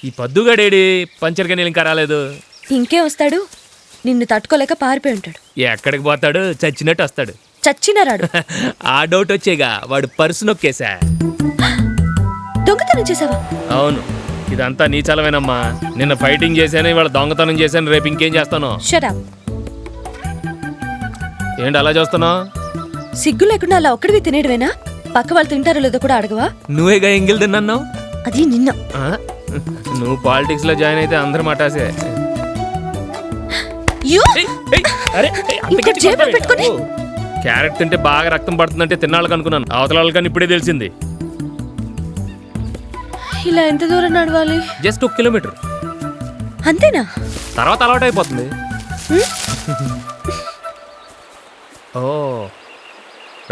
ఈ పద్దుగాడేడి పంచర్గా నీళ్ళు ఇంకా రాలేదు. ఇంకే వస్తాడు, నిన్ను తట్టుకోలేక పారిపోయి ఉంటాడు. ఎక్కడికి పోతాడు? చచ్చినట్టు వస్తాడు. చచ్చినా రాడు. ఆ డౌట్ వచ్చేగా వాడు పర్సు నొక్కేశా. దొంగతనం చేసావా? అవును, ఇదంతా నీచలమేనమ్మా. నిన్న ఫైటింగ్ చేశాను, ఇవాళ దొంగతనం చేశాను, రేపు ఇంకేం చేస్తాను? Shut up. ఏంటి అలా చేస్తున్నావు? సిగ్గు లేకుండా అలా ఒక్కడివి తినేయడమేనా? పక్క వాళ్ళు తింటారో లేదో కూడా అడగవా? నువ్వేగా ఎంగిల్ తిన్నావు. అది నిన్న. నువ్వు పాలిటిక్స్ లో జాయిన్ అయితే అందరు మాటాసే. క్యారెట్ తింటే బాగా రక్తం పడుతుందంటే తిన్నాళ్ళకి అనుకున్నాను, అవతల వాళ్ళకని ఇప్పుడే తెలిసింది. ఇలా ఎంత దూరం నడవాలి? జస్ట్ 1 కిలోమీటర్ అంతేనా? తర్వాత అలవాటు అయిపోతుంది. ఓ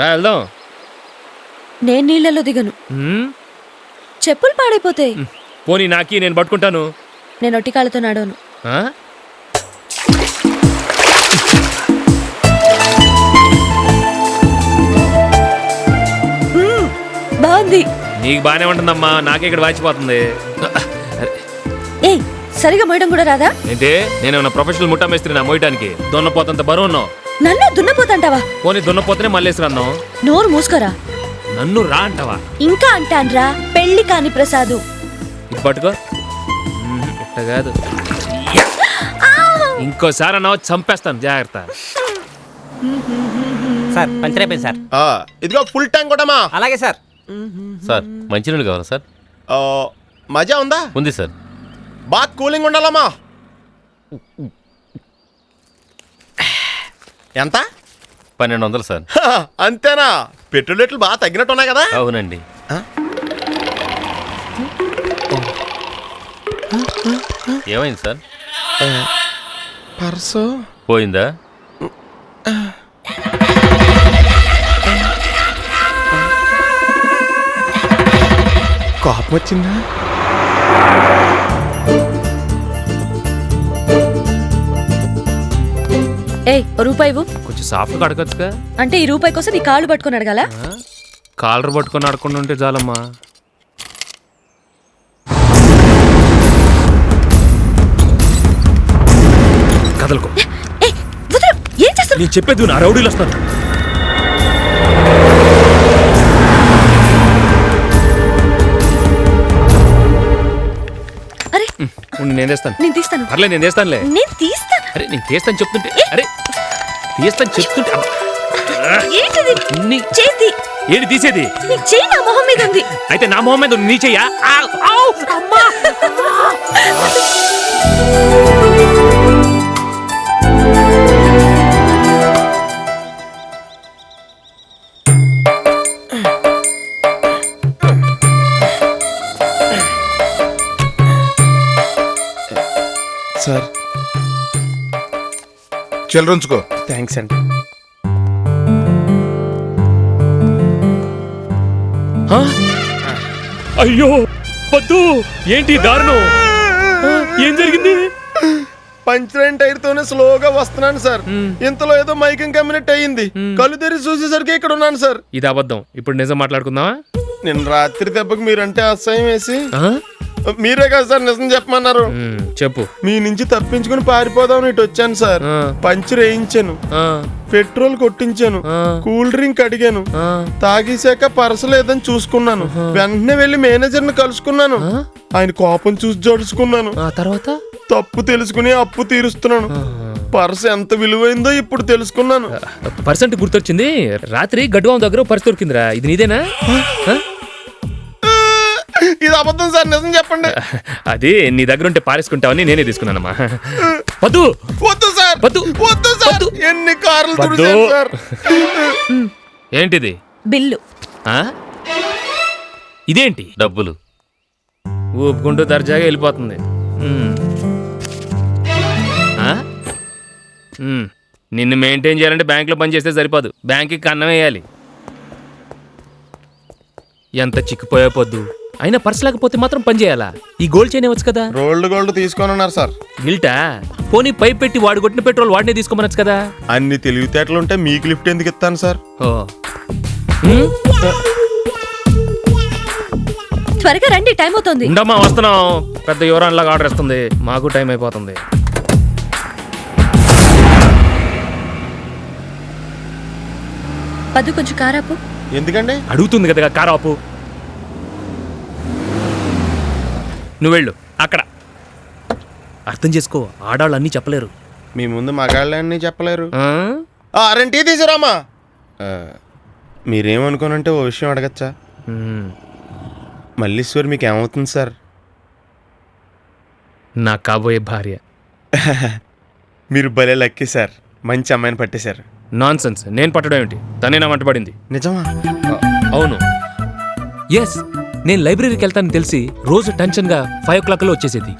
రా వెళ్దాం. నేను నీళ్ళలో దిగను, చెప్పులు పాడైపోతాయి. పోనీ నాకి, నేను పట్టుకుంటాను. నేను ఒట్టి కాళ్ళతో నడవను. బాగుంది. నీకు బానే ఉంటుందమ్మా, నాకే ఇక్కడ వాచిపోతుంది. ఏయ్, సరిగా మోయడం కూడా రాదా? ఏంటి, నేనేమన్నా ప్రొఫెషనల్ ముఠా మేస్త్రినా మోయటానికి? దున్నపోతంత బరువు ఉన్నావు. నన్ను దున్నపోతంటావా? పోనీ దున్నపోతనే మళ్ళేసి రన్నావు. నోరు మూసుకోరా. నన్ను రా అంటావా? ఇంకా అంటాన్రా, పెళ్లి కాని ప్రసాదు. ఇది పట్టుకో. ఇట్ట కాదు, ఇంకోసారి అన్నావు చంపేస్తాను, జాగ్రత్త. సార్ పంచర్ అయిపోయింది సార్. ఇదిగో ఫుల్ ట్యాంక్ కూడా. అలాగే సార్. సార్ మంచినీళ్ళు కావాలా సార్? మజా ఉందా? ఉంది సార్. బాగా కూలింగ్ ఉండాలమ్మా. ఎంత? 1200 సార్. అంతేనా? పెట్రోల్ రేట్లు బాగా తగ్గినట్టు ఉన్నాయి కదా? అవునండి. ఏమైంది సార్? పర్సు పోయిందా? కోపం వచ్చిందా? ఏయ్, రూపాయి కొంచెం సాఫ్ట్గా అడగచ్చుగా. అంటే ఈ రూపాయి కోసం నీ కాళ్ళు పట్టుకొని అడగాల? కాలర్ పట్టుకొని అడగకుండా ఉంటే చాలమ్మా. కదలకు. ఏం చేస్తావు? నేను చెప్పేది నా రౌడీలు వస్తాను. అరే నేను తెస్తాను. నేను తీస్తాను. పర్లేదు, నేను తెస్తానులే. నేను తీస్తాను. అరే నేను తీస్తాను చెప్తుంటే. అరే తీస్తాను చెప్తుంటే. ఏంటిది? చేతి ఏంటి తీసేది? నీ చెయ్యి నా మొహం మీద ఉంది. అయితే నా మొహం మీద నీ చెయ్యా? సార్ చిల్లరుంచుకో. థ్యాంక్స్ అండి. అయ్యో వద్దు, ఏంటి దారుణం? ఏం జరిగింది? పంచరైన టైర్ తోనే స్లోగా వస్తున్నాను సార్. ఇంతలో ఏదో మైకింగ్ కమ్యూనిట్ అయ్యింది. కళ్ళు తెరిచి చూసేసరికి ఇక్కడ ఉన్నాను సార్. ఇది అబద్ధం. ఇప్పుడు నిజం మాట్లాడుకుందామా? నిన్న రాత్రి దెబ్బకి మీరంటే అసహ్యం వేసి మీరే కదా సార్ నిజం చెప్పమన్నారు. చెప్పు. మీ నుంచి తప్పించుకుని పారిపోదామని ఇటు వచ్చాను సార్. పంచర్ వేయించాను, పెట్రోల్ కొట్టించాను, కూల్ డ్రింక్ అడిగాను, తాగేశాక పర్సు లేదని చూసుకున్నాను. వెంటనే వెళ్లి మేనేజర్ ని కలుసుకున్నాను. ఆయన కోపం చూసి జడుచుకున్నాను. తర్వాత తప్పు తెలుసుకుని అప్పు తీరుస్తున్నాను. పర్సు ఎంత విలువైందో ఇప్పుడు తెలుసుకున్నాను. పర్సెంట్ గుర్తొచ్చింది. రాత్రి గడ్డువాం దగ్గర పర్సు దొరికిందిరా. ఇది నీదేనా? ఇది అబద్ధం సార్, నిజం చెప్పండి. అది నీ దగ్గర ఉంటే పారేసుకుంటావని నేనే తీసుకున్నానమ్మా. వద్దు వద్దు సార్, వద్దు సార్. ఎన్ని కార్లు తుడిచాను సార్. ఏంటిది? బిల్లు. ఇదేంటి? డబ్బులు. ఊపుకుంటూ దర్జాగా వెళ్ళిపోతుంది. నిన్ను మెయింటైన్ చేయాలంటే బ్యాంకులో పని చేస్తే సరిపోదు, బ్యాంక్కి కన్నం వేయాలి. ఎంత చిక్కిపోయా పొద్దు. అయినా పర్స్ లేకపోతే మాత్రం పని చేయాలా? ఈ గోల్డ్ చేయవచ్చు కదా. గోల్డ్ తీసుకొని ఉన్నారు సార్. గిల్టా? పోనీ పైప్ పెట్టి వాడు కొట్టిన పెట్రోల్ వాడినే తీసుకోమనొచ్చు కదా. అన్ని తెలివితేటలుంటే మీకు లిఫ్ట్ ఎందుకు ఇస్తాను సార్? త్వరగా రండి, టైం అవుతోంది. ఉండమ్మా వస్తున్నాం. పెద్ద యువరాన్ లాగా ఆర్డర్ ఇస్తుంది, మాకు టైం అయిపోతుంది. పద్దు కొంచెం కారాపు. ఎందుకండి? అడుగుతుంది కదా కారు ఆపు. నువ్వు వెళ్ళు అక్కడ. అర్థం చేసుకో, ఆడాళ్ళు అన్నీ చెప్పలేరు. మీ ముందు మగాళ్ళని చెప్పలేరు. ఆ? అరేంటి తీసుకురామా. మీరేమనుకోనంటే ఓ విషయం అడగచ్చా? మ్మ్. మల్లీశ్వరి మీకు ఏమవుతుంది సార్? నా కాబోయే భార్య. మీరు భలే లక్కీ సార్, మంచి అమ్మాయిని పట్టేశారు. Non sense. నేను పట్టడం ఏమిటి? తనే నా వంట పడింది. నిజమా? అవును. ఎస్, నేను లైబ్రరీకి వెళ్తానని తెలిసి రోజు టెన్షన్గా 5 o'clock వచ్చేసేది.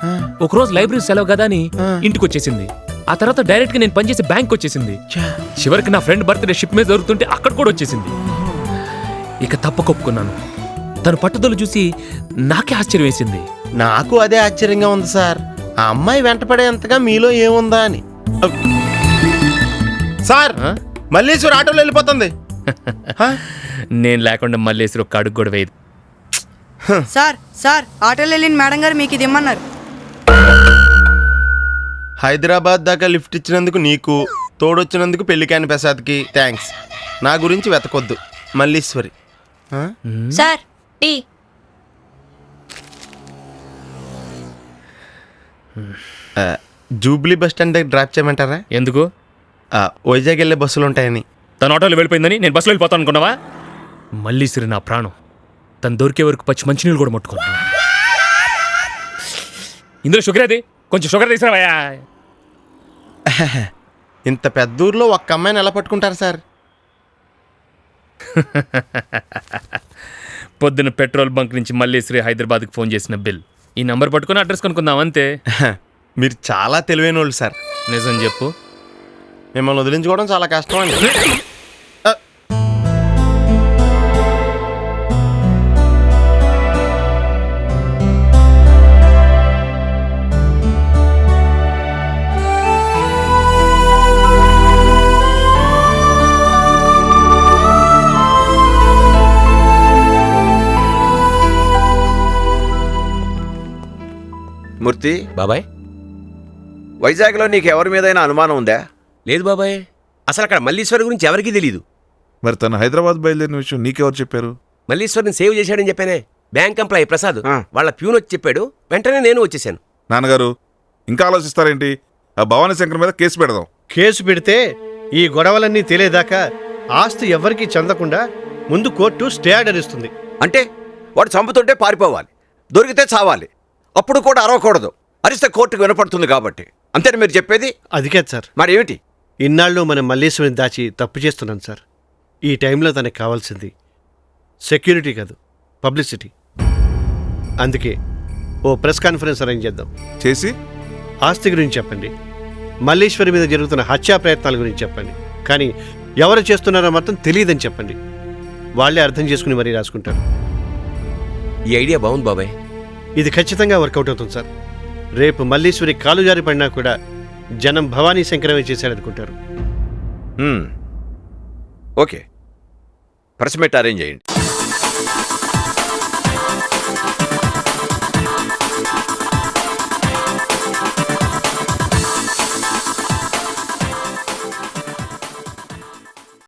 ఒకరోజు లైబ్రరీ సెలవు కదా అని ఇంటికి వచ్చేసింది. ఆ తర్వాత డైరెక్ట్గా నేను పనిచేసే బ్యాంక్ వచ్చేసింది. చివరికి నా ఫ్రెండ్ బర్త్డే షిప్ మీద జరుగుతుంటే అక్కడ కూడా వచ్చేసింది. ఇక తప్పకొప్పుకున్నాను. తన పట్టుదల చూసి నాకే ఆశ్చర్యం వేసింది. నాకు అదే ఆశ్చర్యంగా ఉంది సార్. ఆ అమ్మాయి వెంటపడేంతగా మీలో ఏముందా అని. సార్, ఆ? మల్లీశ్వరి ఆటోలో వెళ్ళిపోతుంది. నేను లేకుండా మల్లేశ్వరి ఒక్క అడుగు కూడా వేయదు. సార్ సార్ ఆటోలో వెళ్ళిన మేడం గారు మీకు ఇది ఇమ్మన్నారు. హైదరాబాద్ దాకా లిఫ్ట్ ఇచ్చినందుకు నీకు, తోడొచ్చినందుకు పెళ్లికాని ప్రసాద్కి థ్యాంక్స్. నా గురించి వెతకొద్దు. Malleswari. Sir tea. Jubilee bus stand దగ్గర డ్రాప్ చేయమంటారా? ఎందుకు? వైజాగ్ వెళ్ళే బస్సులు ఉంటాయని. తన ఆటోలో వెళ్ళిపోయిందని నేను బస్సులో వెళ్ళిపోతాను అనుకున్నావా? మల్లీశ్వరి నా ప్రాణం. తను దొరికే వరకు పచ్చి మంచినీళ్ళు కూడా ముట్టుకున్నా. ఇందులో షుగర్ అది, కొంచెం షుగర్ తీసుకురావయ్యా. ఇంత పెద్ద ఊర్లో ఒక్క అమ్మాయిని ఎలా పట్టుకుంటారు సార్? పొద్దున పెట్రోల్ బంక్ నుంచి మల్లేశ్వరి హైదరాబాద్కి ఫోన్ చేసిన బిల్. ఈ నంబర్ పట్టుకుని అడ్రస్ కనుక్కుందాం అంతే. మీరు చాలా తెలివైన వాళ్ళు సార్. నిజం చెప్పు. మిమ్మల్ని వదిలించుకోవడం చాలా కష్టం అండి. మూర్తి, బాబాయ్. వైజాగ్లో నీకు ఎవరి మీదైనా అనుమానం ఉందా? లేదు బాబాయ్, అసలు అక్కడ మల్లీశ్వరి గురించి ఎవరికీ తెలియదు. మరి తను హైదరాబాద్ బయలుదేరిన విషయం నీకెవరు చెప్పారు? మల్లీశ్వరిని సేవ్ చేశాడని చెప్పానే బ్యాంక్ ఎంప్లాయీ ప్రసాద్. ఆ. వాళ్ళ ప్యూన్ వచ్చి చెప్పాడు. వెంటనే నేను వచ్చేసాను. నాన్నగారు ఇంకా ఆలోచిస్తారేంటి? ఆ భవానీ శంకర్ మీద కేసు పెడదాం. కేసు పెడితే ఈ గొడవలన్నీ తెలియదాకా ఆస్తి ఎవరికీ చెందకుండా ముందు కోర్టు స్టే ఆర్డర్ ఇస్తుంది. అంటే వాడు చంపుతుంటే పారిపోవాలి, దొరికితే చావాలి, అప్పుడు కూడా అరవకూడదు. అరిస్తే కోర్టుకు వినపడుతుంది కాబట్టి. అంతేనా మీరు చెప్పేది? అదికే సార్, మరి ఏమిటి? ఇన్నాళ్ళు మనం మల్లీశ్వరిని దాచి తప్పు చేస్తున్నాం సార్. ఈ టైంలో తనకు కావాల్సింది సెక్యూరిటీ కాదు, పబ్లిసిటీ. అందుకే ఓ ప్రెస్ కాన్ఫరెన్స్ అరేంజ్ చేద్దాం. చేసి ఆస్తి గురించి చెప్పండి, మల్లీశ్వరి మీద జరుగుతున్న హత్యా ప్రయత్నాల గురించి చెప్పండి, కానీ ఎవరు చేస్తున్నారో మాత్రం తెలియదని చెప్పండి. వాళ్ళే అర్థం చేసుకుని మరీ రాసుకుంటారు. ఈ ఐడియా బాగుంది బాబాయ్. ఇది ఖచ్చితంగా వర్కౌట్ అవుతుంది సార్. రేపు మల్లీశ్వరి కాలు జారి పడినా కూడా జనం భవానీ శంకరమే చేశాడనుకుంటారు. ఓకే, ప్రెస్ మీట్ అరేంజ్ చేయండి.